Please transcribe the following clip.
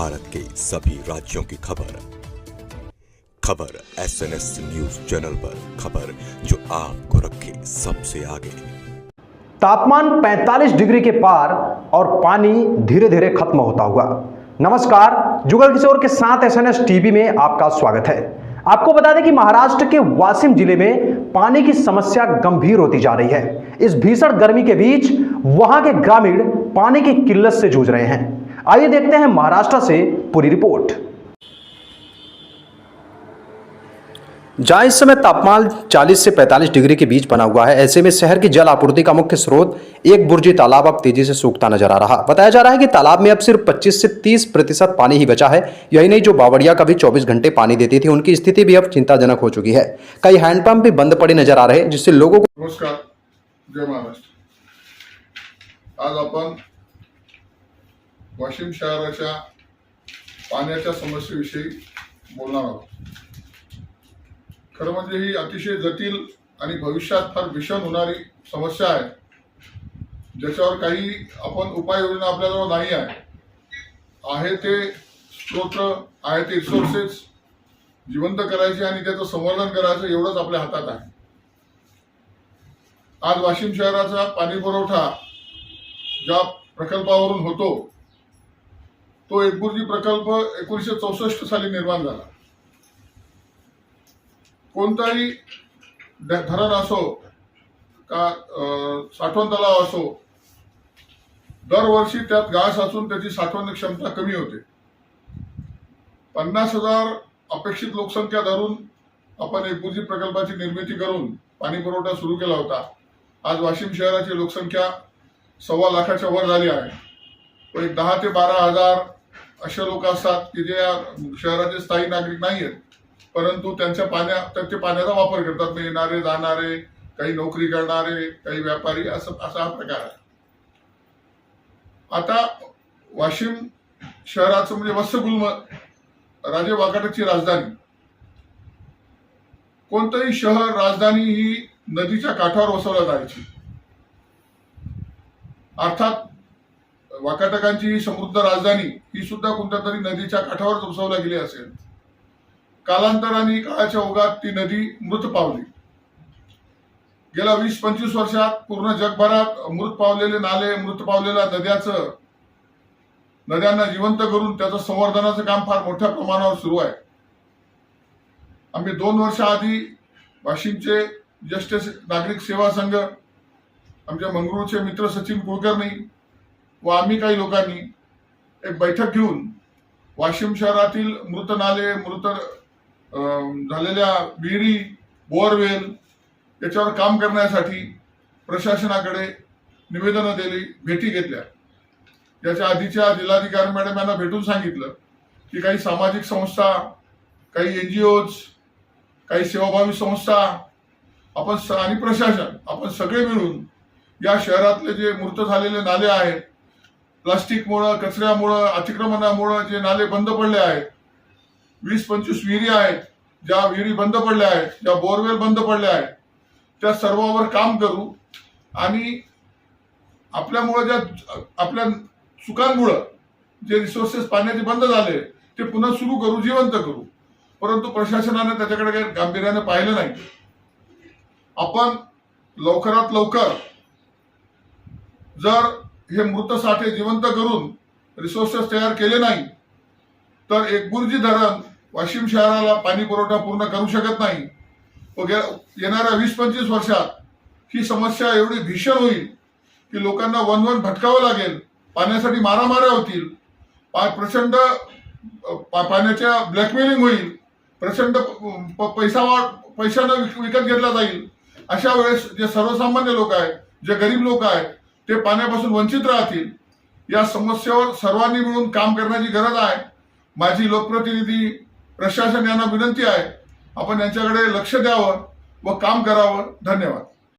भारत के सभी राज्यों की खबर SNS न्यूज चैनल पर, खबर जो आपको रखे सबसे आगे। तापमान 45 डिग्री के पार और पानी धीरे धीरे खत्म होता हुआ। नमस्कार, जुगल किशोर के साथ SNS टीवी में आपका स्वागत है। आपको बता दें कि महाराष्ट्र के वाशिम जिले में पानी की समस्या गंभीर होती जा रही है। इस भीषण गर्मी के बीच वहां के ग्रामीण पानी की किल्लत से जूझ रहे हैं। आइए देखते हैं महाराष्ट्र से पूरी रिपोर्ट। जहां इस समय तापमान 40 से 45 डिग्री के बीच बना हुआ है, ऐसे में शहर की जल आपूर्ति का मुख्य स्रोत एक बुर्जी तालाब अब तेजी से सूखता नजर आ रहा। बताया जा रहा है कि तालाब में अब सिर्फ 25 से 30% पानी ही बचा है। यही नहीं, जो बावड़िया कभी 24 घंटे पानी देती थी, उनकी स्थिति भी अब चिंताजनक हो चुकी है। कई हैंडपंप भी बंद पड़े नजर आ रहे हैं, जिससे लोगों को। नमस्कार, जय महाराष्ट्र। आज आपण वाशिम शहराच्या पाण्याच्या समस्येविषयी बोलणार आहोत। खरं म्हणजे ही अतिशय जटिल आणि भविष्यात फार भीषण होणारी समस्या आहे, ज्याच्यावर काही आपण उपाययोजना आपल्याजवळ नाही आहे ते स्रोत आहे ते रिसोर्सेस जिवंत करायचे आणि त्याचं संवर्धन करायचं एवढंच आपल्या हातात आहे। आज वाशिम शहराचा पाणी पुरवठा ज्या प्रकल्पावरून होतो तो एकबुर्जी प्रकल्प 1964 साली निर्माण झाला। कोणताही धरण असो का साठवण तलाव असो, दरवर्षी त्यात गाळ साचून त्याची साठवण क्षमता कमी होते। 50,000 अपेक्षित लोकसंख्या धरून आपण एकबुर्जी प्रकल्पाची निर्मिती करून पाणी पुरवठा सुरू केला होता। आज वाशिम शहराची लोकसंख्या 1.25 लाखाच्या वर झाली आहे। तो एक 10 ते 12,000 असे लोक असतात की जे शहराचे स्थायी नागरिक नाही आहेत, परंतु त्यांच्या पाण्याचा वापर करतात। म्हणजे येणारे जाणारे, काही नोकरी करणारे, काही व्यापारी, असा हा प्रकार आहे। आता वाशिम शहराचं म्हणजे वत्सगुल्म राजे वाकाटकची राजधानी। कोणतंही शहर राजधानी ही नदीच्या काठावर वसवल्या जायची। अर्थात वाकाटकांची ही समृद्ध राजधानी ही सुद्धा कोणत्या तरी नदीच्या काठावर वसवल्या गेली असेल। कालांतराने काळाच्या ओघात ती नदी मृत पावली। गेल्या 20-25 वर्षात पूर्ण जगभरात मृत पावलेले नाले, मृत पावलेल्या नद्यांना जिवंत करून त्याचं संवर्धनाचं काम फार मोठ्या प्रमाणावर सुरू आहे। आम्ही 2 वर्षाआधी वाशिमचे ज्येष्ठ नागरिक सेवा संघ, आमच्या मंगरुळचे मित्र सचिन कुलकर्णी व आम्ही काही लोकांनी एक बैठक घेऊन वाशिम शहरातील मृत नाले, मृत झालेल्या विहिरी, बोअरवेल याच्यावर काम करण्यासाठी प्रशासनाकडे निवेदनं दिली, भेटी घेतल्या। याच्या आधीच्या जिल्हाधिकारी मॅडम यांना भेटून सांगितलं की काही सामाजिक संस्था, काही NGOज, काही सेवाभावी संस्था आपण आणि प्रशासन आपण सगळे मिळून या शहरातले जे मृत झालेले नाले आहेत, प्लास्टिकमुळे, कचऱ्यामुळे, अतिक्रमणामुळे जे नाले बंद पडले आहेत, 20-25 विहिरी आहेत ज्या विहिरी बंद पडल्या आहेत, ज्या बोरवेल बंद पडल्या आहेत, त्या सर्वांवर काम करू आणि आपल्या चुकांमुळे जे रिसोर्सेस पाण्याचे बंद झाले ते पुन्हा सुरू करू, जिवंत करू। परंतु प्रशासनाने त्याच्याकडे काही गांभीर्याने पाहिलं नाही। आपण लवकरात लवकर जर हे मृत साठे जिवंत करून रिसोर्सेस तयार केले नाही तर एकबुर्जी धरण वाशिम शहराला पाणी पुरवठा पूर्ण करू शकत नाही। येणाऱ्या 20-25 वर्षात ही समस्या एवढी भीषण होईल की लोकांना वन भटकावं लागेल, पाण्यासाठी मारामाऱ्या होतील, प्रचंड पाण्याच्या ब्लॅकमेलिंग होईल, प्रचंड पैशानं विकत घेतला जाईल। अशा वेळेस जे सर्वसामान्य लोक आहेत, जे गरीब लोक आहेत, ते पाण्यापासून वंचित राहतील। या समस्येवर सर्वांनी मिळून काम करण्याची गरज आहे। माझी लोकप्रतिनिधी, प्रशासन यांना विनंती आहे, आपण यांच्याकडे लक्ष द्यावं व काम करावं। धन्यवाद।